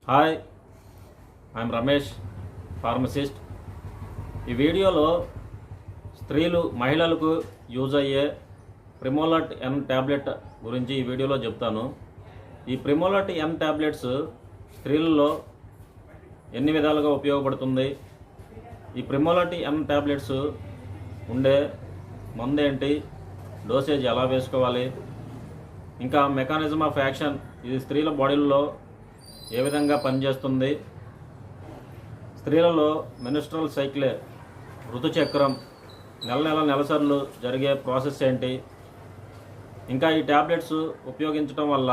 Hi, I'm Ramesh, pharmacist. ఈ వీడియోలో మహిళలకు యూజ్ అయ్యే ప్రిమోలట్ ఎన్ ట్యాబ్లెట్ గురించి ఈ వీడియోలో చెప్తాను. ఈ ప్రిమోలట్ ఎన్ ట్యాబ్లెట్స్ స్త్రీలలో ఎన్ని విధాలుగా ఉపయోగపడుతుంది, ఈ ప్రిమోలట్ ఎన్ ట్యాబ్లెట్స్ ఉండే మందు ఏంటి, డోసేజ్ ఎలా వేసుకోవాలి, ఇంకా మెకానిజం ఆఫ్ యాక్షన్ ఇది స్త్రీల బాడీల్లో ఏ విధంగా పనిచేస్తుంది, స్త్రీలలో మెన్స్ట్రల్ సైకిలే ఋతుచక్రం నెలసర్లు జరిగే ప్రాసెస్ ఏంటి, ఇంకా ఈ ట్యాబ్లెట్స్ ఉపయోగించడం వల్ల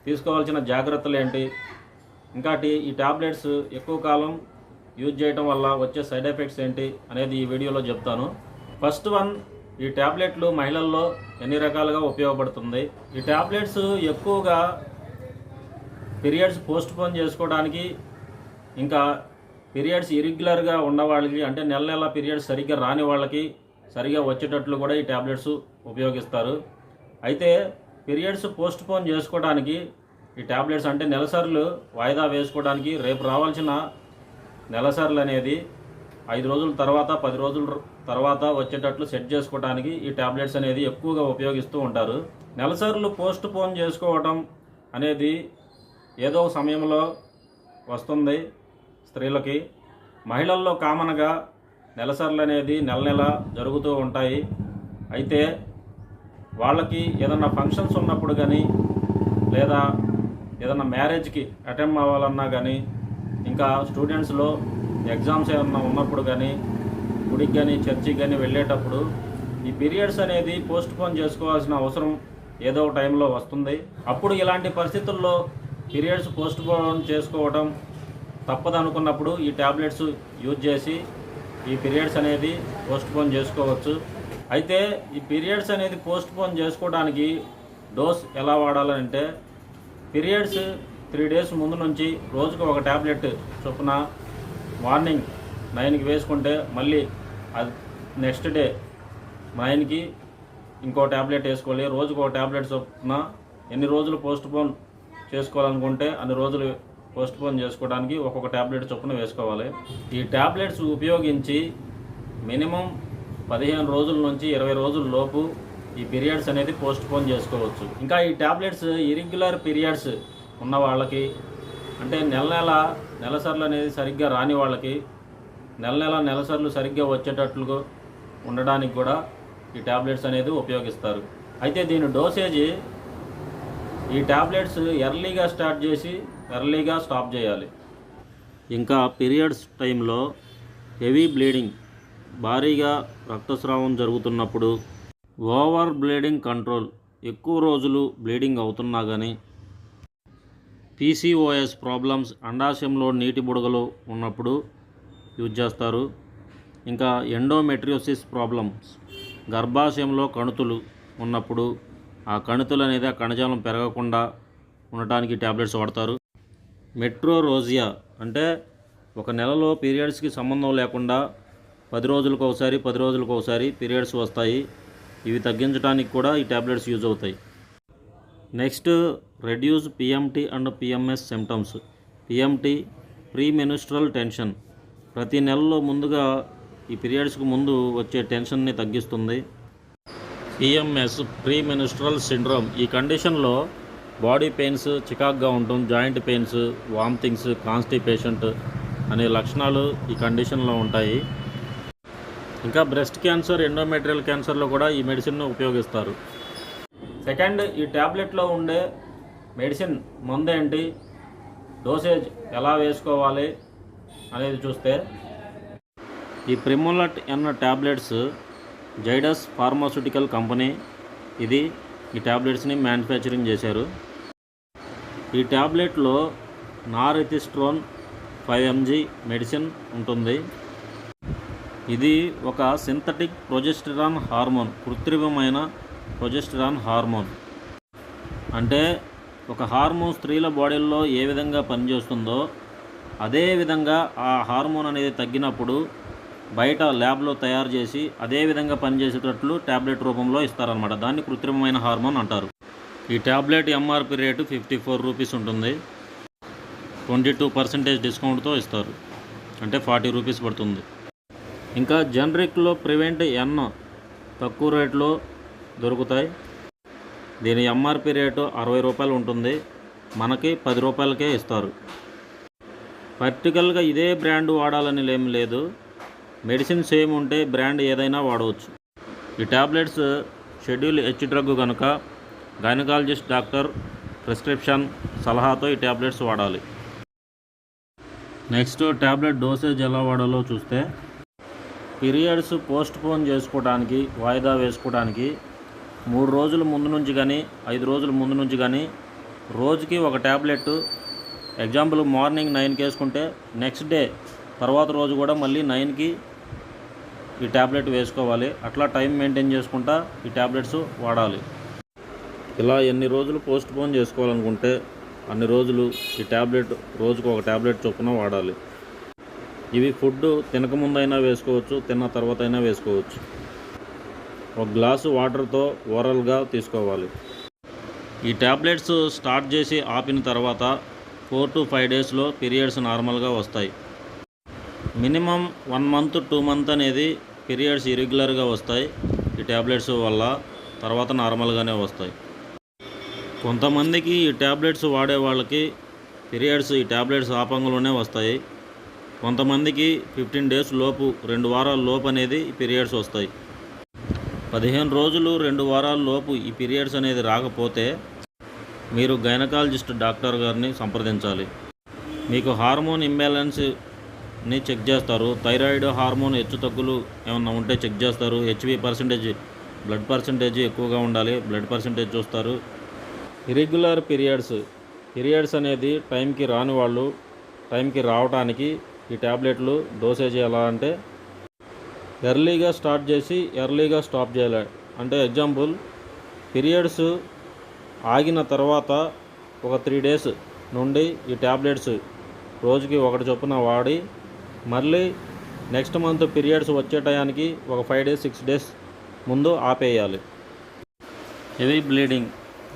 తీసుకోవాల్సిన జాగ్రత్తలు ఏంటి, ఇంకా ఈ ట్యాబ్లెట్స్ ఎక్కువ కాలం యూజ్ చేయడం వల్ల వచ్చే సైడ్ ఎఫెక్ట్స్ ఏంటి అనేది ఈ వీడియోలో చెప్తాను. ఫస్ట్ వన్, ఈ ట్యాబ్లెట్లు మహిళల్లో ఎన్ని రకాలుగా ఉపయోగపడుతుంది. ఈ ట్యాబ్లెట్స్ ఎక్కువగా పీరియడ్స్ పోస్ట్పోన్ చేసుకోవడానికి, ఇంకా పీరియడ్స్ ఇరెగ్యులర్గా ఉన్న వాళ్ళకి, అంటే నెల పీరియడ్స్ సరిగ్గా రాని వాళ్ళకి సరిగ్గా వచ్చేటట్లు కూడా ఈ ట్యాబ్లెట్స్ ఉపయోగిస్తారు. అయితే పీరియడ్స్ పోస్ట్పోన్ చేసుకోవడానికి ఈ ట్యాబ్లెట్స్, అంటే నెలసర్లు వాయిదా వేసుకోవడానికి, రేపు రావాల్సిన నెలసర్లు అనేది 5 రోజుల తర్వాత 10 రోజుల తర్వాత వచ్చేటట్లు సెట్ చేసుకోవడానికి ఈ ట్యాబ్లెట్స్ అనేది ఎక్కువగా ఉపయోగిస్తూ ఉంటారు. నెలసర్లు పోస్ట్పోన్ చేసుకోవడం అనేది ఏదో సమయంలో వస్తుంది స్త్రీలకి. మహిళల్లో కామన్గా నెలసర్లు అనేది నెల జరుగుతూ ఉంటాయి. అయితే వాళ్ళకి ఏదన్నా ఫంక్షన్స్ ఉన్నప్పుడు కానీ, లేదా ఏదన్నా మ్యారేజ్కి అటెండ్ అవ్వాలన్నా కానీ, ఇంకా స్టూడెంట్స్లో ఎగ్జామ్స్ ఏమన్నా ఉన్నప్పుడు కానీ, గుడికి కానీ చర్చికి కానీ వెళ్ళేటప్పుడు ఈ పీరియడ్స్ అనేది పోస్ట్పోన్ చేసుకోవాల్సిన అవసరం ఏదో టైంలో వస్తుంది. అప్పుడు ఇలాంటి పరిస్థితుల్లో పీరియడ్స్ పోస్ట్పోన్ చేసుకోవడం తప్పదనుకున్నప్పుడు ఈ ట్యాబ్లెట్స్ యూజ్ చేసి ఈ పీరియడ్స్ అనేది పోస్ట్పోన్ చేసుకోవచ్చు. అయితే ఈ పీరియడ్స్ అనేది పోస్ట్పోన్ చేసుకోవడానికి డోస్ ఎలా వాడాలంటే, పీరియడ్స్ 3 డేస్ ముందు నుంచి రోజుకు ఒక ట్యాబ్లెట్ చొప్పున మార్నింగ్ 9కి వేసుకుంటే, మళ్ళీ అది నెక్స్ట్ డే 9కి ఇంకో ట్యాబ్లెట్ వేసుకోవాలి. రోజుకు ఒక ట్యాబ్లెట్ చొప్పున ఎన్ని రోజులు పోస్ట్పోన్ చేసుకోవాలనుకుంటే అన్ని రోజులు పోస్ట్పోన్ చేసుకోవడానికి ఒక్కొక్క ట్యాబ్లెట్ చొప్పున వేసుకోవాలి. ఈ ట్యాబ్లెట్స్ ఉపయోగించి మినిమం 15 రోజుల నుంచి 20 రోజుల లోపు ఈ పీరియడ్స్ అనేది పోస్ట్పోన్ చేసుకోవచ్చు. ఇంకా ఈ ట్యాబ్లెట్స్ ఇరెగ్యులర్ పీరియడ్స్ ఉన్న వాళ్ళకి, అంటే నెలసర్లు అనేది సరిగ్గా రాని వాళ్ళకి, నెలసర్లు సరిగ్గా వచ్చేటట్లుగా ఉండడానికి కూడా ఈ ట్యాబ్లెట్స్ అనేది ఉపయోగిస్తారు. అయితే దీని డోసేజీ, ఈ ట్యాబ్లెట్స్ ఎర్లీగా స్టార్ట్ చేసి ఎర్లీగా స్టాప్ చేయాలి. ఇంకా పీరియడ్స్ టైంలో హెవీ బ్లీడింగ్, భారీగా రక్తస్రావం జరుగుతున్నప్పుడు, ఓవర్ బ్లీడింగ్ కంట్రోల్, ఎక్కువ రోజులు బ్లీడింగ్ అవుతున్నా కానీ, పీసీఓఎస్ ప్రాబ్లమ్స్, అండాశయంలో నీటి బుడగలు ఉన్నప్పుడు యూజ్ చేస్తారు. ఇంకా ఎండోమెట్రియోసిస్ ప్రాబ్లమ్స్, గర్భాశయంలో కణుతులు ఉన్నప్పుడు ఆ కణుతులు అనేది ఆ కణజాలం పెరగకుండా ఉండటానికి ట్యాబ్లెట్స్ వాడతారు. మెట్రోరోజియా, అంటే ఒక నెలలో పీరియడ్స్కి సంబంధం లేకుండా 10 రోజులకు ఒకసారి పీరియడ్స్ వస్తాయి. ఇవి తగ్గించడానికి కూడా ఈ ట్యాబ్లెట్స్ యూజ్ అవుతాయి. Next, reduce PMT and PMS symptoms. PMT, pre menstrual tension, ప్రతి నెలలో ముందుగా ఈ పీరియడ్స్కి ముందు వచ్చే టెన్షన్ని తగ్గిస్తుంది. పిఎంఎస్, ప్రీ మెన్స్ట్రల్ సిండ్రోమ్, ఈ కండిషన్లో బాడీ పెయిన్స్, చికాక్గా ఉంటుంది, జాయింట్ పెయిన్స్, వామిటింగ్స్, కాన్స్టిపేషన్ అనే లక్షణాలు ఈ కండిషన్లో ఉంటాయి. ఇంకా బ్రెస్ట్ క్యాన్సర్, ఎండోమెట్రియల్ క్యాన్సర్లో కూడా ఈ మెడిసిన్ను ఉపయోగిస్తారు. సెకండ్, ఈ ట్యాబ్లెట్లో ఉండే మెడిసిన్ మందు ఏంటి, డోసేజ్ ఎలా వేసుకోవాలి అనేది చూస్తే, ఈ ప్రిమోలట్ ఎన్ ట్యాబ్లెట్స్ జైడస్ ఫార్మాస్యూటికల్ కంపెనీ ఇది ఈ ట్యాబ్లెట్స్ని మ్యానుఫ్యాక్చరింగ్ చేశారు. ఈ ట్యాబ్లెట్లో నారెతిస్ట్రోన్ 5 mg మెడిసిన్ ఉంటుంది. ఇది ఒక సింథటిక్ ప్రొజెస్టెరాన్ హార్మోన్, కృత్రిమమైన ప్రొజెస్టెరాన్ హార్మోన్. అంటే ఒక హార్మోన్ స్త్రీల బాడీల్లో ఏ విధంగా పనిచేస్తుందో అదే విధంగా ఆ హార్మోన్ అనేది తగ్గినప్పుడు బయట ల్యాబ్లో తయారు చేసి అదే విధంగా పనిచేసేటట్లు ట్యాబ్లెట్ రూపంలో ఇస్తారనమాట. దాన్ని కృత్రిమమైన హార్మోన్ అంటారు. ఈ ట్యాబ్లెట్ ఎంఆర్పి రేటు 54 రూపీస్ ఉంటుంది. 22% డిస్కౌంట్తో ఇస్తారు, అంటే 40 రూపీస్ పడుతుంది. ఇంకా జనరిక్లో ప్రివెంట్ ఎన్ తక్కువ రేట్లో దొరుకుతాయి. దీని ఎంఆర్పి రేటు 60 రూపాయలు ఉంటుంది, మనకి 10 రూపాయలకే ఇస్తారు. పర్టికల్గా ఇదే బ్రాండ్ వాడాలని ఏం లేదు, మెడిసిన్ సేమ్ ఉంటే బ్రాండ్ ఏదైనా వాడవచ్చు. ఈ ట్యాబ్లెట్స్ షెడ్యూల్ హెచ్ డ్రగ్ కనుక గైనకాలజిస్ట్ డాక్టర్ ప్రిస్క్రిప్షన్ సలహాతో ఈ ట్యాబ్లెట్స్ వాడాలి. నెక్స్ట్ ట్యాబ్లెట్ డోసేజ్ ఎలా వాడాలో చూస్తే, పీరియడ్స్ పోస్ట్పోన్ చేసుకోవడానికి, వాయిదా వేసుకోవడానికి 3 రోజుల ముందు నుంచి కానీ 5 రోజుల ముందు నుంచి కానీ రోజుకి ఒక ట్యాబ్లెట్, ఎగ్జాంపుల్ మార్నింగ్ 9కి వేసుకుంటే నెక్స్ట్ డే తర్వాత రోజు కూడా మళ్ళీ 9కి ఈ ట్యాబ్లెట్ వేసుకోవాలి. అట్లా టైం మెయింటైన్ చేసుకుంటా ఈ ట్యాబ్లెట్స్ వాడాలి. ఇలా ఎన్ని రోజులు పోస్ట్పోన్ చేసుకోవాలనుకుంటే అన్ని రోజులు ఈ ట్యాబ్లెట్ రోజుకు ఒక ట్యాబ్లెట్ చొప్పున వాడాలి. ఇవి ఫుడ్ తినకముందైనా వేసుకోవచ్చు, తిన్న తర్వాత అయినా వేసుకోవచ్చు. ఒక గ్లాసు వాటర్తో ఓరల్గా తీసుకోవాలి. ఈ ట్యాబ్లెట్స్ స్టార్ట్ చేసి ఆపిన తర్వాత 4 to 5 డేస్లో పీరియడ్స్ నార్మల్గా వస్తాయి. మినిమం 1 month 2 month అనేది పీరియడ్స్ ఇరెగ్యులర్గా వస్తాయి ఈ ట్యాబ్లెట్స్ వల్ల, తర్వాత నార్మల్గానే వస్తాయి. కొంతమందికి ఈ ట్యాబ్లెట్స్ వాడే వాళ్ళకి పీరియడ్స్ ఈ ట్యాబ్లెట్స్ ఆపంగానే వస్తాయి. కొంతమందికి 15 days లోపు, 2 వారాల లోపు అనేది ఈ పీరియడ్స్ వస్తాయి. 15 రోజులు 2 వారాల లోపు ఈ పీరియడ్స్ అనేది రాకపోతే మీరు గైనకాలజిస్ట్ డాక్టర్ గారిని సంప్రదించాలి. మీకు హార్మోన్ ఇంబ్యాలెన్స్ని చెక్ చేస్తారు. థైరాయిడ్ హార్మోన్ హెచ్చుతగ్గులు ఏమన్నా ఉంటే చెక్ చేస్తారు. హెచ్బి పర్సంటేజ్, బ్లడ్ పర్సంటేజ్ ఎక్కువగా ఉండాలి, బ్లడ్ పర్సంటేజ్ చూస్తారు. ఇరెగ్యులర్ పీరియడ్స్ అనేది టైంకి రాని వాళ్ళు టైంకి రావడానికి ఈ ట్యాబ్లెట్లు డోసేజ్ ఎలా అంటే, ఎర్లీగా స్టార్ట్ చేసి ఎర్లీగా స్టాప్ చేయాలి. అంటే ఎగ్జాంపుల్, పీరియడ్స్ ఆగిన తర్వాత ఒక 3 days నుండి ఈ ట్యాబ్లెట్స్ రోజుకి ఒకటి చొప్పున వాడి మళ్ళీ నెక్స్ట్ మంత్ పీరియడ్స్ వచ్చే టయానికి ఒక 5 days 6 days ముందు ఆపేయాలి. హెవీ బ్లీడింగ్,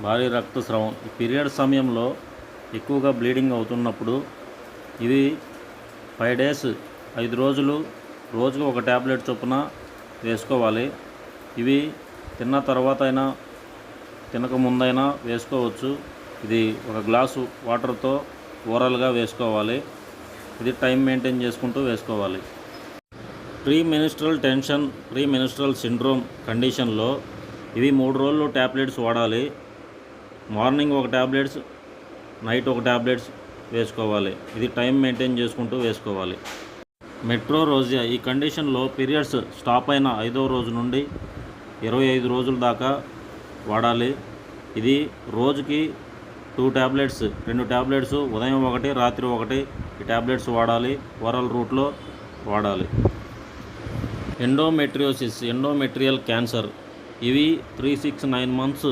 భారీ రక్తస్రావం, ఈ పీరియడ్ సమయంలో ఎక్కువగా బ్లీడింగ్ అవుతున్నప్పుడు ఇవి 5 days 5 రోజులు రోజుకు ఒక ట్యాబ్లెట్ చొప్పున వేసుకోవాలి. ఇవి తిన్న తర్వాత అయినా తినక ముందైనా వేసుకోవచ్చు. ఇది ఒక గ్లాసు వాటర్తో ఓరల్గా వేసుకోవాలి. ఇది టైం మెయింటైన్ చేసుకుంటూ వేసుకోవాలి. Pre menstrual tension, pre menstrual syndrome కండిషన్లో ఇవి 3 రోజులు ట్యాబ్లెట్స్ వాడాలి. మార్నింగ్ ఒక ట్యాబ్లెట్స్, నైట్ ఒక ట్యాబ్లెట్స్ వేసుకోవాలి. ఇది టైం మెయింటైన్ చేసుకుంటూ వేసుకోవాలి. మెట్రోరోజియా, ఈ కండిషన్లో పీరియడ్స్ స్టాప్ అయిన 5వ రోజు నుండి 25 రోజుల దాకా వాడాలి. ఇది రోజుకి 2 ట్యాబ్లెట్స్, 2 ట్యాబ్లెట్స్, ఉదయం 1 రాత్రి 1 ఈ ట్యాబ్లెట్స్ వాడాలి. ఓరల్ రూట్లో వాడాలి. ఎండోమెట్రియోసిస్, ఎండోమెట్రియల్ క్యాన్సర్, ఇవి 3, 6, 9 months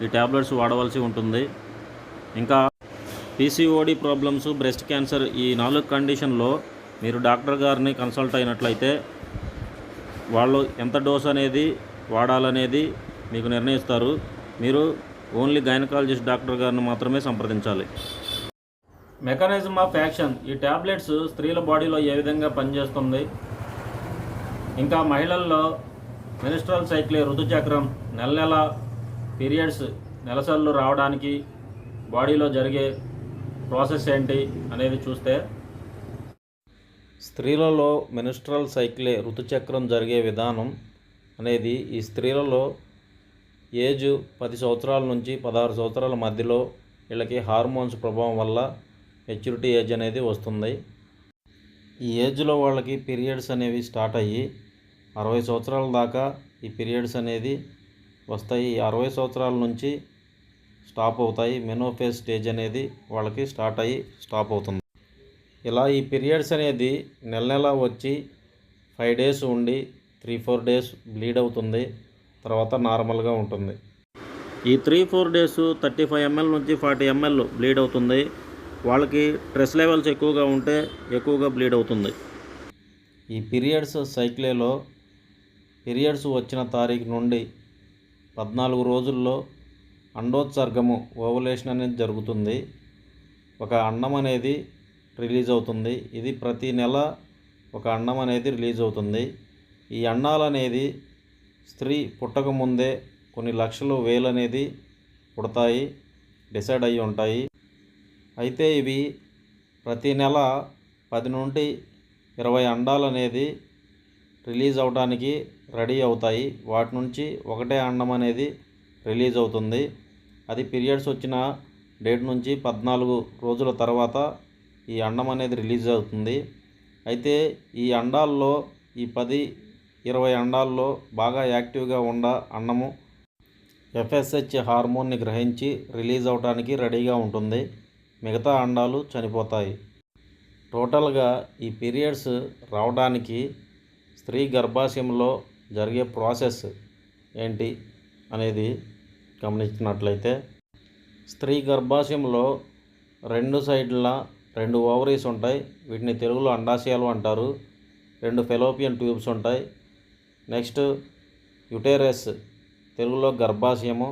ఈ ట్యాబ్లెట్స్ వాడవలసి ఉంటుంది. ఇంకా పీసీఓడి ప్రాబ్లమ్స్, బ్రెస్ట్ క్యాన్సర్, ఈ 4 కండిషన్లో మీరు డాక్టర్ గారిని కన్సల్ట్ అయినట్లయితే వాళ్ళు ఎంత డోస్ అనేది వాడాలనేది మీకు నిర్ణయిస్తారు. మీరు ఓన్లీ గైనకాలజిస్ట్ డాక్టర్ గారిని మాత్రమే సంప్రదించాలి. మెకానిజం ఆఫ్ యాక్షన్, ఈ ట్యాబ్లెట్స్ స్త్రీల బాడీలో ఏ విధంగా పనిచేస్తుంది, ఇంకా మహిళల్లో మెన్స్ట్రల్ సైకిల్, ఋతుచక్రం, నెల పీరియడ్స్, నెలసర్లు రావడానికి బాడీలో జరిగే ప్రాసెస్ ఏంటి అనేది చూస్తే, స్త్రీలలో మెన్స్ట్రల్ సైకిల్, ఋతుచక్రం జరిగే విధానం అనేది ఈ స్త్రీలలో ఏజ్ 10 సంవత్సరాల నుంచి 16 సంవత్సరాల మధ్యలో వీళ్ళకి హార్మోన్స్ ప్రభావం వల్ల మెచ్యూరిటీ ఏజ్ అనేది వస్తుంది. ఈ ఏజ్లో వాళ్ళకి పీరియడ్స్ అనేవి స్టార్ట్ అయ్యి 60 సంవత్సరాల దాకా ఈ పీరియడ్స్ అనేది వస్తాయి. 60 సంవత్సరాల నుంచి స్టాప్ అవుతాయి. మెనోఫేజ్ స్టేజ్ అనేది వాళ్ళకి స్టార్ట్ అయ్యి స్టాప్ అవుతుంది. ఇలా ఈ పీరియడ్స్ అనేది నెల వచ్చి 5 days ఉండి 3-4 days బ్లీడ్ అవుతుంది. తర్వాత నార్మల్గా ఉంటుంది. ఈ 3-4 days 35 ml నుంచి 40 ml బ్లీడ్ అవుతుంది. వాళ్ళకి స్ట్రెస్ లెవెల్స్ ఎక్కువగా ఉంటే ఎక్కువగా బ్లీడ్ అవుతుంది. ఈ పీరియడ్స్ సైక్లేలో పీరియడ్స్ వచ్చిన తారీఖు నుండి 14 రోజుల్లో అండోత్సర్గము, ఓవులేషన్ అనేది జరుగుతుంది. ఒక అండం అనేది రిలీజ్ అవుతుంది. ఇది ప్రతి నెల ఒక అండం అనేది రిలీజ్ అవుతుంది. ఈ అండాలు అనేది స్త్రీ పుట్టకముందే కొన్ని లక్షలు వేలు అనేది పుడతాయి, డిసైడ్ అయ్యి ఉంటాయి. అయితే ఇవి ప్రతి నెల 10 నుండి 20 అండాలు అనేది రిలీజ్ అవడానికి రెడీ అవుతాయి. వాటి నుంచి ఒకటే అండం అనేది రిలీజ్ అవుతుంది. అది పీరియడ్స్ వచ్చిన డేట్ నుంచి 14 రోజుల తర్వాత ఈ అండం అనేది రిలీజ్ అవుతుంది. అయితే ఈ అండాల్లో ఈ 10-20 అండాల్లో బాగా యాక్టివ్గా ఉన్న అండము ఎఫ్ఎస్హెచ్ హార్మోన్ని గ్రహించి రిలీజ్ అవడానికి రెడీగా ఉంటుంది. మిగతా అండాలు చనిపోతాయి. టోటల్గా ఈ పీరియడ్స్ రావడానికి స్త్రీ గర్భాశయంలో జరిగే ప్రాసెస్ ఏంటి అనేది గమనించినట్లయితే, స్త్రీ గర్భాశయంలో 2 సైడ్ల 2 ఓవరీస్ ఉంటాయి. వీటిని తెలుగులో అండాశయాలు అంటారు. 2 ఫెలోపియన్ ట్యూబ్స్ ఉంటాయి. నెక్స్ట్ యుటెరస్, తెలుగులో గర్భాశయము.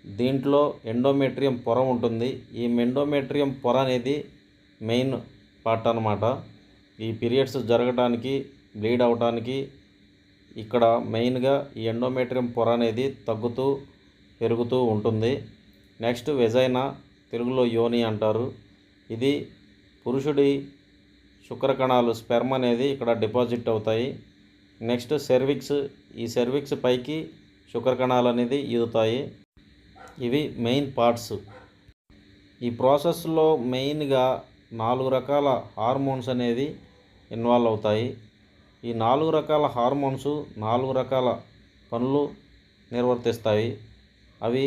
దీంట్లో ఎండోమెట్రియం పొర ఉంటుంది. ఈ ఎండోమెట్రియం పొర అనేది మెయిన్ పార్ట్ అన్నమాట. ఈ పీరియడ్స్ జరగడానికి, బ్లీడ్ అవడానికి ఇక్కడ మెయిన్గా ఈ ఎండోమెట్రియం పొర అనేది తగ్గుతూ పెరుగుతూ ఉంటుంది. నెక్స్ట్ వెజైనా, తెలుగులో యోని అంటారు. ఇది పురుషుడి శుక్రకణాలు స్పెర్మ్ అనేది ఇక్కడ డిపాజిట్ అవుతాయి. నెక్స్ట్ సెర్విక్స్, ఈ సెర్విక్స్ పైకి శుక్రకణాలు అనేది ఈదుతాయి. ఇవి మెయిన్ పార్ట్స్. ఈ ప్రాసెస్లో మెయిన్గా 4 రకాల హార్మోన్స్ అనేది ఇన్వాల్వ్ అవుతాయి. ఈ 4 రకాల హార్మోన్స్ 4 రకాల పనులు నిర్వర్తిస్తాయి. అవి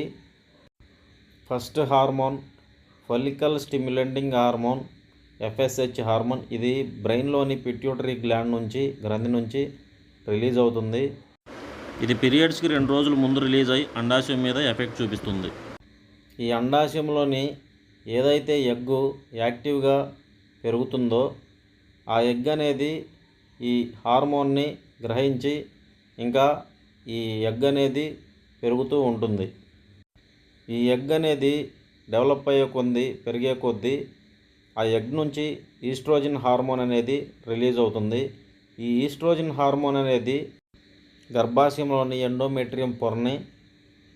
first hormone follicle stimulating hormone, FSH hormone. ఇది బ్రెయిన్లోని పిట్యూటరీ గ్లాండ్ నుంచి, గ్రంథి నుంచి రిలీజ్ అవుతుంది. ఇది పీరియడ్స్కి 2 రోజుల ముందు రిలీజ్ అయ్యి అండాశయం మీద ఎఫెక్ట్ చూపిస్తుంది. ఈ అండాశయంలోని ఏదైతే ఎగ్గు యాక్టివ్గా పెరుగుతుందో ఆ ఎగ్ అనేది ఈ హార్మోన్ని గ్రహించి ఇంకా ఈ ఎగ్ అనేది పెరుగుతూ ఉంటుంది. ఈ ఎగ్ అనేది డెవలప్ అయ్యే కొద్దీ, పెరిగే కొద్దీ ఆ ఎగ్ నుంచి ఈస్ట్రోజన్ హార్మోన్ అనేది రిలీజ్ అవుతుంది. ఈ ఈస్ట్రోజన్ హార్మోన్ అనేది గర్భాశయంలోని ఎండోమెట్రియం పొరని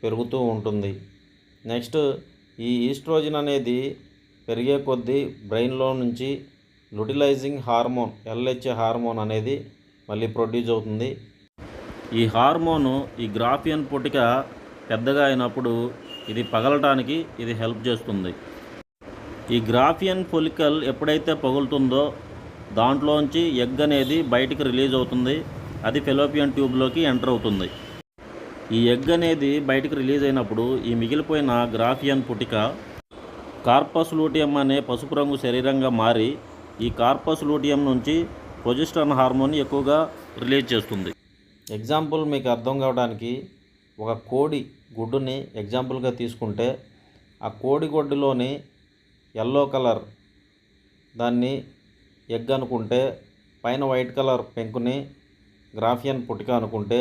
పెరుగుతూ ఉంటుంది. నెక్స్ట్ ఈ ఈస్ట్రోజన్ అనేది పెరిగే కొద్దీ బ్రెయిన్లో నుంచి లుటిలైజింగ్ హార్మోన్, ఎల్హెచ్ హార్మోన్ అనేది మళ్ళీ ప్రొడ్యూస్ అవుతుంది. ఈ హార్మోను ఈ గ్రాఫియన్ పుటిక పెద్దగా అయినప్పుడు ఇది పగలటానికి ఇది హెల్ప్ చేస్తుంది. ఈ గ్రాఫియన్ ఫొలికల్ ఎప్పుడైతే పగులుతుందో దాంట్లోంచి ఎగ్ అనేది బయటికి రిలీజ్ అవుతుంది. అది ఫెలోపియన్ ట్యూబ్లోకి ఎంటర్ అవుతుంది. ఈ ఎగ్ అనేది బయటికి రిలీజ్ అయినప్పుడు ఈ మిగిలిపోయిన గ్రాఫియన్ పుటిక కార్పస్ లూటియం అనే పసుపు రంగు శరీరంగా మారి ఈ కార్పస్ లూటియం నుంచి ప్రొజెస్టరాన్ హార్మోన్ ఎక్కువగా రిలీజ్ చేస్తుంది. ఎగ్జాంపుల్ మీకు అర్థం కావడానికి ఒక కోడి గుడ్డుని ఎగ్జాంపుల్గా తీసుకుంటే, ఆ కోడి గుడ్డులోని ఎల్లో కలర్ దాన్ని ఎగ్ అనుకుంటే, పైన వైట్ కలర్ పెంకుని గ్రాఫియన్ పుటిక అనుకుంటే,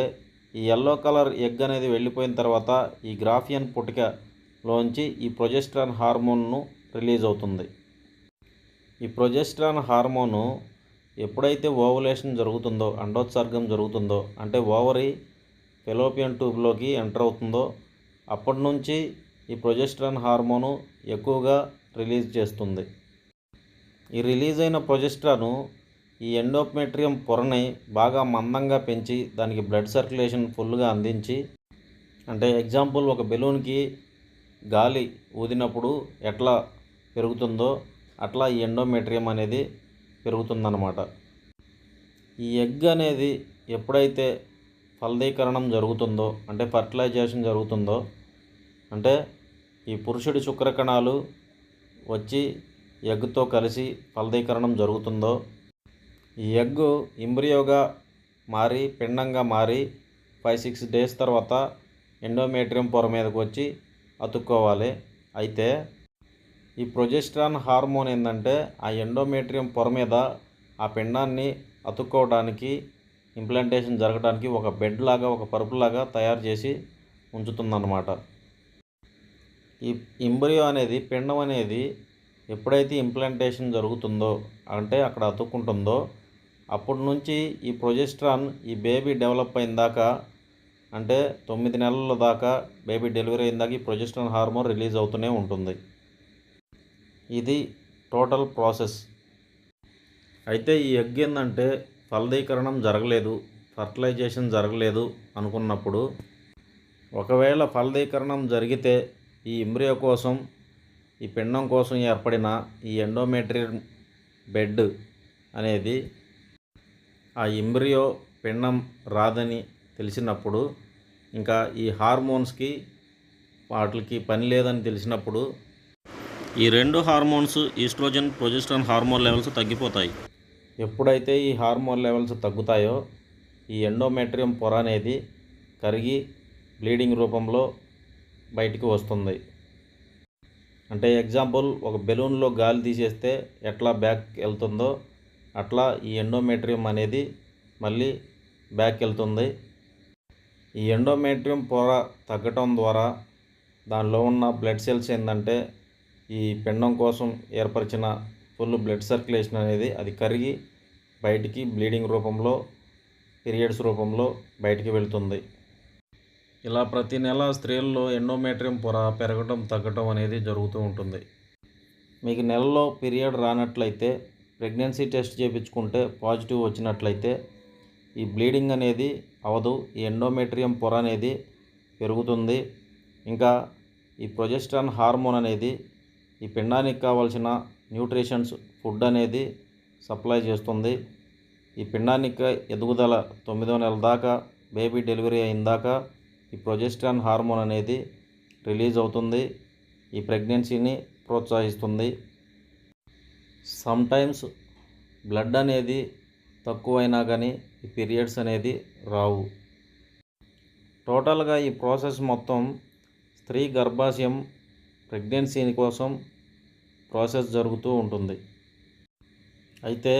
ఈ ఎల్లో కలర్ ఎగ్ అనేది వెళ్ళిపోయిన తర్వాత ఈ గ్రాఫియన్ పుటికలోంచి ఈ ప్రొజెస్టరాన్ హార్మోన్ను రిలీజ్ అవుతుంది. ఈ ప్రొజెస్టరాన్ హార్మోను ఎప్పుడైతే ఓవులేషన్ జరుగుతుందో, అండోత్సర్గం జరుగుతుందో, అంటే ఓవరీ ఫెలోపియన్ ట్యూబ్లోకి ఎంటర్ అవుతుందో అప్పటి నుంచి ఈ ప్రొజెస్టరాన్ హార్మోను ఎక్కువగా రిలీజ్ చేస్తుంది. ఈ రిలీజ్ అయిన ప్రొజెస్టరాను ఈ ఎండోమెట్రియం పొరని బాగా మందంగా పెంచి దానికి బ్లడ్ సర్క్యులేషన్ ఫుల్గా అందించి, అంటే ఎగ్జాంపుల్ ఒక బెలూన్కి గాలి ఊదినప్పుడు ఎట్లా పెరుగుతుందో అట్లా ఈ ఎండోమెట్రియం అనేది పెరుగుతుందన్నమాట. ఈ ఎగ్ అనేది ఎప్పుడైతే ఫలదీకరణం జరుగుతుందో, అంటే ఫర్టిలైజేషన్ జరుగుతుందో, అంటే ఈ పురుషుడి శుక్రకణాలు వచ్చి ఎగ్తో కలిసి ఫలదీకరణం జరుగుతుందో, ఈ ఎగ్ ఎంబ్రియోగా మారి పిండంగా మారి 5-6 డేస్ తర్వాత ఎండోమెట్రియం పొర మీదకి వచ్చి అతుక్కోవాలి. అయితే ఈ ప్రొజెస్టరాన్ హార్మోన్ ఏంటంటే ఆ ఎండోమెట్రియం పొర మీద ఆ పిండాన్ని అతుక్కోవడానికి, ఇంప్లాంటేషన్ జరగడానికి ఒక బెడ్ లాగా, ఒక పరుపులాగా తయారు చేసి ఉంచుతుందన్నమాట. ఈ ఎంబ్రియో అనేది, పిండం అనేది ఎప్పుడైతే ఇంప్లాంటేషన్ జరుగుతుందో అంటే అక్కడ అతుక్కుంటుందో అప్పటి నుంచి ఈ ప్రొజెస్ట్రాన్ ఈ బేబీ డెవలప్ అయిన దాకా అంటే 9 నెలల దాకా బేబీ డెలివరీ అయిన దాకా ఈ ప్రొజెస్ట్రాన్ హార్మోన్ రిలీజ్ అవుతూనే ఉంటుంది. ఇది టోటల్ ప్రాసెస్. అయితే ఈ ఎగ్ ఏంటంటే ఫలదీకరణం జరగలేదు, ఫర్టిలైజేషన్ జరగలేదు అనుకున్నప్పుడు ఒకవేళ ఫలదీకరణం జరిగితే ఈ ఎంబ్రియో కోసం ఈ పిండం కోసం ఏర్పడిన ఈ ఎండోమెట్రియల్ బెడ్ అనేది ఆ ఎంబ్రియో పిండం రాదని తెలిసినప్పుడు ఇంకా ఈ హార్మోన్స్కి వాటికి పని లేదని తెలిసినప్పుడు ఈ రెండు hormones oestrogen progesterone hormone levels తగ్గిపోతాయి. ఎప్పుడైతే ఈ హార్మోన్ లెవెల్స్ తగ్గుతాయో ఈ ఎండోమెట్రియం పొర అనేది కరిగి బ్లీడింగ్ రూపంలో బయటికి వస్తుంది. అంటే ఎగ్జాంపుల్ ఒక బెలూన్లో గాలి తీసేస్తే ఎట్లా బ్యాక్ వెళ్తుందో అట్లా ఈ ఎండోమెట్రియం అనేది మళ్ళీ బ్యాక్ వెళ్తుంది. ఈ ఎండోమెట్రియం పొర తగ్గటం ద్వారా దానిలో ఉన్న బ్లడ్ సెల్స్ ఏంటంటే ఈ పిండం కోసం ఏర్పరిచిన ఫుల్ బ్లడ్ సర్క్యులేషన్ అనేది అది కరిగి బయటికి బ్లీడింగ్ రూపంలో పీరియడ్స్ రూపంలో బయటికి వెళ్తుంది. ఇలా ప్రతి నెల స్త్రీల్లో ఎండోమెట్రియం పొర పెరగడం తగ్గటం అనేది జరుగుతూ ఉంటుంది. మీకు నెలలో పీరియడ్ రానట్లయితే ప్రెగ్నెన్సీ టెస్ట్ చేయించుకుంటే పాజిటివ్ వచ్చినట్లయితే ఈ బ్లీడింగ్ అనేది అవదు, ఈ ఎండోమెట్రియం పొర అనేది పెరుగుతుంది. ఇంకా ఈ ప్రొజెస్ట్రాన్ హార్మోన్ అనేది ఈ పిండానికి కావాల్సిన న్యూట్రిషన్స్ ఫుడ్ అనేది సప్లై చేస్తుంది. ఈ పిండానికి ఎదుగుదల 9వ నెల దాకా బేబీ డెలివరీ అయిన దాకా ఈ ప్రొజెస్ట్రాన్ హార్మోన్ అనేది రిలీజ్ అవుతుంది, ఈ ప్రెగ్నెన్సీని ప్రోత్సహిస్తుంది. సమ్టైమ్స్ బ్లడ్ అనేది తక్కువైనా కానీ ఈ పీరియడ్స్ అనేది రావు. టోటల్గా ఈ ప్రాసెస్ మొత్తం స్త్రీ గర్భాశయం ప్రెగ్నెన్సీ కోసం ప్రాసెస్ జరుగుతూ ఉంటుంది. అయితే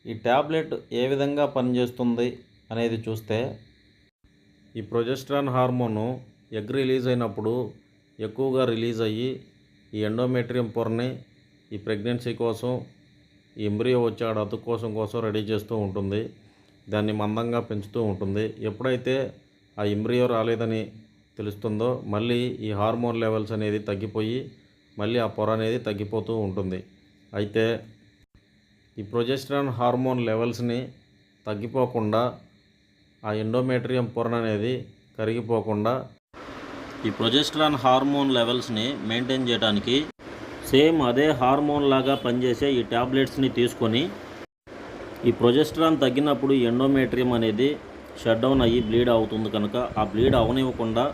ఈ ట్యాబ్లెట్ ఏ విధంగా పనిచేస్తుంది అనేది చూస్తే ఈ ప్రొజెస్ట్రాన్ హార్మోను ఎగ్ రిలీజ్ అయినప్పుడు ఎక్కువగా రిలీజ్ అయ్యి ఈ ఎండోమెట్రియం పొరని ఈ ప్రెగ్నెన్సీ కోసం ఈ ఎంబ్రియో వచ్చాడు అతుకు కోసం రెడీ చేస్తూ ఉంటుంది, దాన్ని మందంగా పెంచుతూ ఉంటుంది. ఎప్పుడైతే ఆ ఎంబ్రియో రాలేదని తెలుస్తుందో మళ్ళీ ఈ హార్మోన్ లెవెల్స్ అనేది తగ్గిపోయి మళ్ళీ ఆ పొర అనేది తగ్గిపోతూ ఉంటుంది. అయితే ఈ ప్రొజెస్ట్రాన్ హార్మోన్ లెవెల్స్ని తగ్గిపోకుండా ఆ ఎండోమెట్రియం పొర అనేది కరిగిపోకుండా ఈ ప్రొజెస్ట్రాన్ హార్మోన్ లెవెల్స్ని మెయింటైన్ చేయడానికి సేమ్ అదే హార్మోన్ లాగా పనిచేసే ఈ ట్యాబ్లెట్స్ని తీసుకొని ఈ ప్రొజెస్ట్రాన్ తగ్గినప్పుడు ఈ ఎండోమెట్రియం అనేది షట్ డౌన్ అయ్యి బ్లీడ్ అవుతుంది కనుక ఆ బ్లీడ్ అవనివ్వకుండా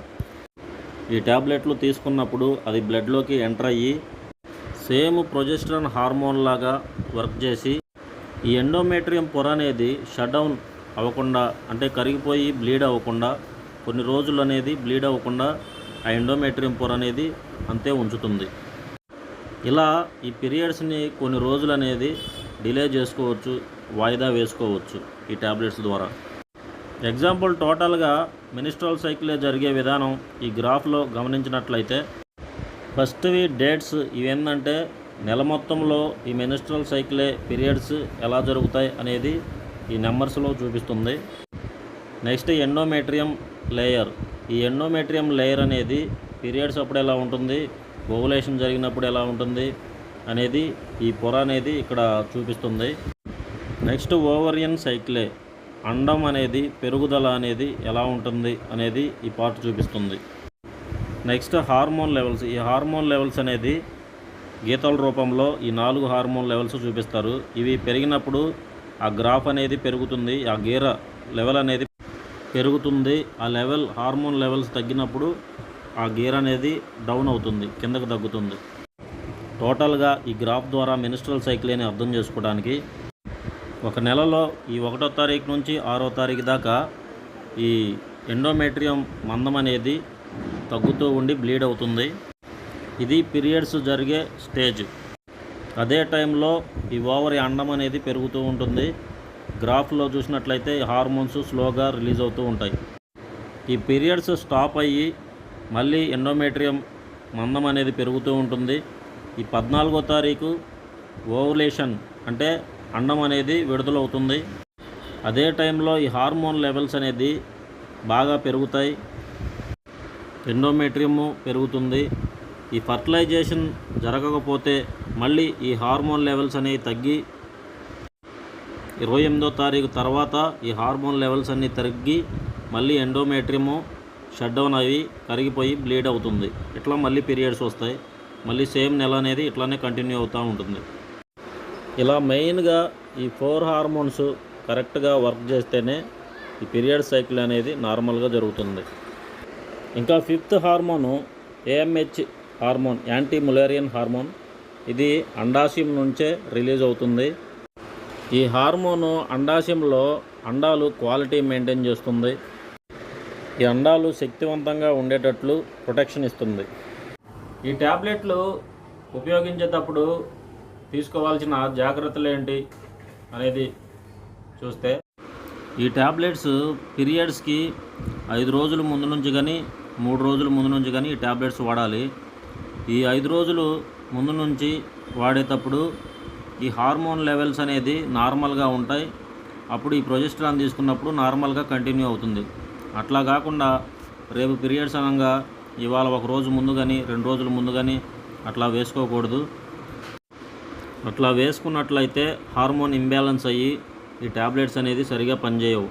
ఈ ట్యాబ్లెట్లు తీసుకున్నప్పుడు అది బ్లడ్లోకి ఎంటర్ అయ్యి సేమ్ ప్రొజెస్ట్రాన్ హార్మోన్ లాగా వర్క్ చేసి ఈ ఎండోమెట్రియం పొర అనేది షట్ డౌన్ అవ్వకుండా అంటే కరిగిపోయి బ్లీడ్ అవ్వకుండా కొన్ని రోజులు అనేది బ్లీడ్ అవ్వకుండా ఆ ఎండోమెట్రియం పొర అనేది అంతే ఉంచుతుంది. ఇలా ఈ పీరియడ్స్ని కొన్ని రోజులు అనేది డిలే చేసుకోవచ్చు, వాయిదా వేసుకోవచ్చు ఈ ట్యాబ్లెట్స్ ద్వారా. ఎగ్జాంపుల్ టోటల్గా మెనిస్ట్రల్ సైకిలే జరిగే విధానం ఈ గ్రాఫ్లో గమనించినట్లయితే ఫస్ట్వి డేట్స్ ఇవేంటంటే నెల మొత్తంలో ఈ మెనిస్ట్రల్ సైకిలే పీరియడ్స్ ఎలా జరుగుతాయి అనేది ఈ నెంబర్స్లో చూపిస్తుంది. నెక్స్ట్ ఎండోమెట్రియం లేయర్, ఈ ఎండోమెట్రియం లేయర్ అనేది పీరియడ్స్ అప్పుడు ఎలా ఉంటుంది, ఓవులేషన్ జరిగినప్పుడు ఎలా ఉంటుంది అనేది ఈ పొర అనేది ఇక్కడ చూపిస్తుంది. నెక్స్ట్ ఓవరియన్ సైకిలే, అండం అనేది పెరుగుదల అనేది ఎలా ఉంటుంది అనేది ఈ పార్ట్ చూపిస్తుంది. నెక్స్ట్ హార్మోన్ లెవెల్స్, ఈ హార్మోన్ లెవెల్స్ అనేది గీతల రూపంలో ఈ 4 హార్మోన్ లెవెల్స్ చూపిస్తారు. ఇవి పెరిగినప్పుడు ఆ గ్రాఫ్ అనేది పెరుగుతుంది, ఆ గీర లెవెల్ అనేది పెరుగుతుంది. ఆ లెవెల్ హార్మోన్ లెవెల్స్ తగ్గినప్పుడు ఆ గీర అనేది డౌన్ అవుతుంది, కిందకు తగ్గుతుంది. టోటల్గా ఈ గ్రాఫ్ ద్వారా మెనిస్ట్రల్ సైకిల్ అని అర్థం చేసుకోవడానికి ఒక నెలలో ఈ 1వ తారీఖు నుంచి 6వ తారీఖు దాకా ఈ ఎండోమెట్రియం మందం అనేది తగ్గుతూ ఉండి బ్లీడ్ అవుతుంది. ఇది పీరియడ్స్ జరిగే స్టేజ్. అదే టైంలో ఈ ఓవరీ అండం అనేది పెరుగుతూ ఉంటుంది. గ్రాఫ్లో చూసినట్లయితే హార్మోన్స్ స్లోగా రిలీజ్ అవుతూ ఉంటాయి. ఈ పీరియడ్స్ స్టాప్ అయ్యి మళ్ళీ ఎండోమెట్రియం మందం అనేది పెరుగుతూ ఉంటుంది. ఈ 14వ తారీఖు ఓవులేషన్ అంటే అండం అనేది విడుదలవుతుంది. అదే టైంలో ఈ హార్మోన్ లెవెల్స్ అనేది బాగా పెరుగుతాయి, ఎండోమెట్రియం పెరుగుతుంది. ఈ ఫర్టిలైజేషన్ జరగకపోతే మళ్ళీ ఈ హార్మోన్ లెవెల్స్ అనేవి తగ్గి 28వ తారీఖు తర్వాత ఈ హార్మోన్ లెవెల్స్ అన్నీ తగ్గి మళ్ళీ ఎండోమెట్రియం షట్ డౌన్ అవి కరిగిపోయి బ్లీడ్ అవుతుంది. ఇట్లా మళ్ళీ పీరియడ్స్ వస్తాయి. మళ్ళీ సేమ్ నెల అనేది ఇట్లానే కంటిన్యూ అవుతూ ఉంటుంది. ఇలా మెయిన్గా ఈ 4 హార్మోన్స్ కరెక్ట్గా వర్క్ చేస్తేనే ఈ పీరియడ్ సైకిల్ అనేది నార్మల్గా జరుగుతుంది. ఇంకా 5th hormone AMH hormone, anti Mullerian hormone. ఇది అండాశయం నుంచే రిలీజ్ అవుతుంది. ఈ హార్మోను అండాశయంలో అండాలు క్వాలిటీ మెయింటైన్ చేస్తుంది. ఈ అండాలు శక్తివంతంగా ఉండేటట్లు ప్రొటెక్షన్ ఇస్తుంది. ఈ ట్యాబ్లెట్లు ఉపయోగించేటప్పుడు తీసుకోవాల్సిన జాగ్రత్తలు ఏంటి అనేది చూస్తే, ఈ ట్యాబ్లెట్స్ పీరియడ్స్కి 5 రోజుల ముందు నుంచి కానీ 3 రోజుల ముందు నుంచి కానీ ఈ ట్యాబ్లెట్స్ వాడాలి. ఈ 5 రోజులు ముందు నుంచి వాడేటప్పుడు ఈ హార్మోన్ లెవెల్స్ అనేది నార్మల్గా ఉంటాయి. అప్పుడు ఈ ప్రొజెస్టరాన్ తీసుకున్నప్పుడు నార్మల్గా కంటిన్యూ అవుతుంది. అట్లా కాకుండా రేపు పీరియడ్స్ అనగా ఇవాళ 1 రోజు ముందు కానీ 2 రోజుల ముందు కానీ అట్లా వేసుకోకూడదు. అట్లా వేసుకున్నట్లయితే హార్మోన్ ఇంబ్యాలెన్స్ అయ్యి ఈ ట్యాబ్లెట్స్ అనేది సరిగా పనిచేయవు.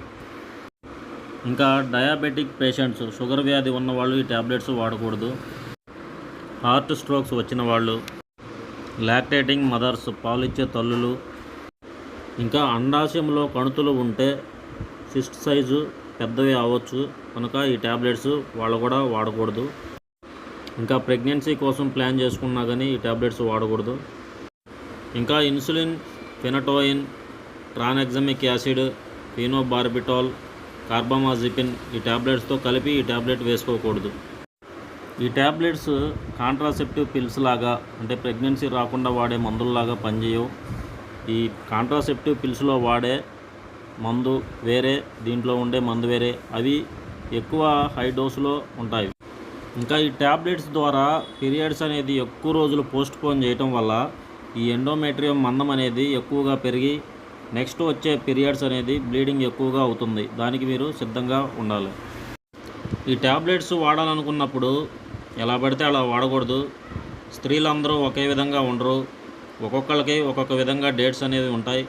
ఇంకా డయాబెటిక్ పేషెంట్స్, షుగర్ వ్యాధి ఉన్నవాళ్ళు ఈ ట్యాబ్లెట్స్ వాడకూడదు. హార్ట్ స్ట్రోక్స్ వచ్చిన వాళ్ళు, లాక్టేటింగ్ మదర్స్, పాలిచ్చే తల్లులు, ఇంకా అండాశయంలో కణుతులు ఉంటే సిస్ట్ సైజు పెద్దవి అవ్వచ్చు కనుక ఈ ట్యాబ్లెట్స్ వాళ్ళు కూడా వాడకూడదు. ఇంకా ప్రెగ్నెన్సీ కోసం ప్లాన్ చేసుకున్నా కానీ ఈ ట్యాబ్లెట్స్ వాడకూడదు. ఇంకా ఇన్సులిన్, ఫెనటోయిన్, ట్రానెక్సమిక్ యాసిడ్, ఫీనోబార్బిటాల్, కార్బమాజిపిన్ ఈ ట్యాబ్లెట్స్తో కలిపి ఈ ట్యాబ్లెట్ వేసుకోకూడదు. ఈ ట్యాబ్లెట్స్ కాంట్రాసెప్టివ్ పిల్స్ లాగా, అంటే ప్రెగ్నెన్సీ రాకుండా వాడే మందుల్లాగా పనిచేయవు. ఈ కాంట్రాసెప్టివ్ పిల్స్లో వాడే మందు వేరే, దీంట్లో ఉండే మందు వేరే, అవి ఎక్కువ హై డోసులో ఉంటాయి. ఇంకా ఈ ట్యాబ్లెట్స్ ద్వారా పీరియడ్స్ అనేది ఎక్కువ రోజులు పోస్ట్పోన్ చేయటం వల్ల ఈ ఎండోమెట్రియం మందం అనేది ఎక్కువగా పెరిగి నెక్స్ట్ వచ్చే పీరియడ్స్ అనేది బ్లీడింగ్ ఎక్కువగా అవుతుంది. దానికి మీరు సిద్ధంగా ఉండాలి. ఈ ట్యాబ్లెట్స్ వాడాలనుకున్నప్పుడు ఎలా పడితే అలా వాడకూడదు. స్త్రీలందరూ ఒకే విధంగా ఉండరు. ఒక్కొక్కరికి ఒక్కొక్క విధంగా డేట్స్ అనేవి ఉంటాయి.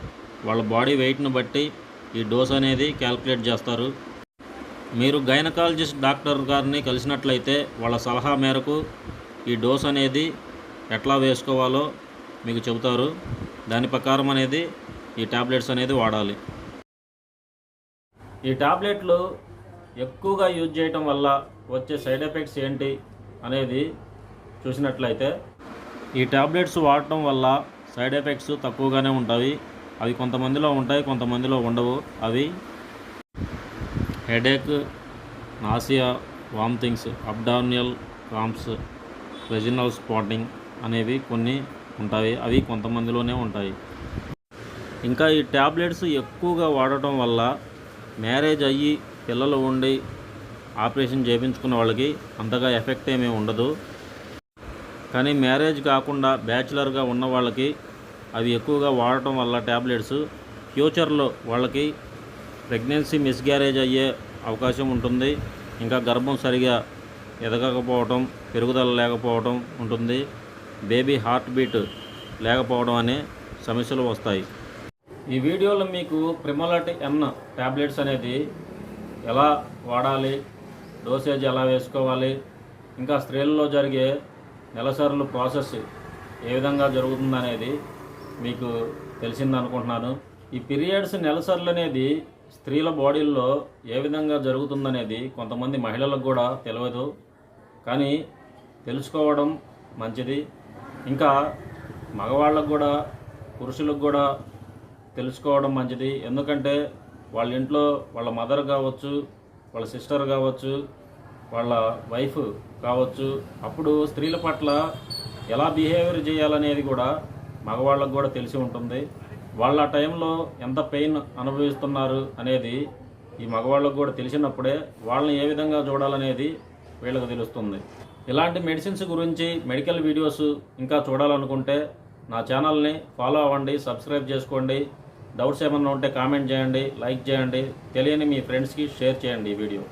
వాళ్ళ బాడీ వెయిట్ను బట్టి ఈ డోస్ అనేది క్యాల్కులేట్ చేస్తారు. మీరు గైనకాలజిస్ట్ డాక్టర్ గారిని కలిసినట్లయితే వాళ్ళ సలహా మేరకు ఈ డోస్ అనేది ఎట్లా వేసుకోవాలో మీకు చెబుతారు. దాని ప్రకారం అనేది ఈ ట్యాబ్లెట్స్ అనేది వాడాలి. ఈ ట్యాబ్లెట్లు ఎక్కువగా యూజ్ చేయటం వల్ల వచ్చే సైడ్ ఎఫెక్ట్స్ ఏంటి అనేది చూసినట్లయితే, ఈ ట్యాబ్లెట్స్ వాడటం వల్ల సైడ్ ఎఫెక్ట్స్ తక్కువగానే ఉంటాయి. అవి కొంతమందిలో ఉంటాయి, కొంతమందిలో ఉండవు. అవి headache, nausea, vomitings, abdominal cramps, vaginal spotting అనేవి కొన్ని ఉంటాయి. అవి కొంతమందిలోనే ఉంటాయి. ఇంకా ఈ ట్యాబ్లెట్స్ ఎక్కువగా వాడటం వల్ల మ్యారేజ్ అయ్యి పిల్లలు ఉండి ఆపరేషన్ చేయించుకున్న వాళ్ళకి అంతగా ఎఫెక్ట్ ఏమీ ఉండదు. కానీ మ్యారేజ్ కాకుండా బ్యాచిలర్గా ఉన్న వాళ్ళకి అవి ఎక్కువగా వాడటం వల్ల ట్యాబ్లెట్స్ ఫ్యూచర్లో వాళ్ళకి ప్రెగ్నెన్సీ మిస్గ్యారేజ్ అయ్యే అవకాశం ఉంటుంది. ఇంకా గర్భం సరిగా ఎదగకపోవటం, పెరుగుదల లేకపోవటం ఉంటుంది. బేబీ హార్ట్ బీట్ లేకపోవడం అనే సమస్యలు వస్తాయి. ఈ వీడియోలో మీకు ప్రిమోలాట్ N ట్యాబ్లెట్స్ అనేది ఎలా వాడాలి, డోసేజ్ ఎలా వేసుకోవాలి, ఇంకా స్త్రీలలో జరిగే నెలసరులు ప్రాసెస్ ఏ విధంగా జరుగుతుందనేది మీకు తెలిసిందనుకుంటున్నాను. ఈ పీరియడ్స్ నెలసరులు అనేది స్త్రీల బాడీల్లో ఏ విధంగా జరుగుతుందనేది కొంతమంది మహిళలకు కూడా తెలియదు. కానీ తెలుసుకోవడం మంచిది. ఇంకా మగవాళ్ళకు కూడా, పురుషులకు కూడా తెలుసుకోవడం మంచిది. ఎందుకంటే వాళ్ళ ఇంట్లో వాళ్ళ మదర్ కావచ్చు, వాళ్ళ సిస్టర్ కావచ్చు, వాళ్ళ వైఫ్ కావచ్చు, అప్పుడు స్త్రీల పట్ల ఎలా బిహేవియర్ చేయాలనేది కూడా మగవాళ్ళకు కూడా తెలిసి ఉంటుంది. వాళ్ళ టైంలో ఎంత పెయిన్ అనుభవిస్తున్నారు అనేది ఈ మగవాళ్ళకు కూడా తెలిసినప్పుడే వాళ్ళని ఏ విధంగా చూడాలనేది వీళ్ళకు తెలుస్తుంది. ఇలాంటి మెడిసిన్స్ గురించి మెడికల్ వీడియోస్ ఇంకా చూడాలనుకుంటే నా ఛానల్ని ఫాలో అవ్వండి, సబ్స్క్రైబ్ చేసుకోండి. డౌట్స్ ఏమన్నా ఉంటే కామెంట్ చేయండి, లైక్ చేయండి, తెలియని మీ ఫ్రెండ్స్కి షేర్ చేయండి ఈ వీడియో.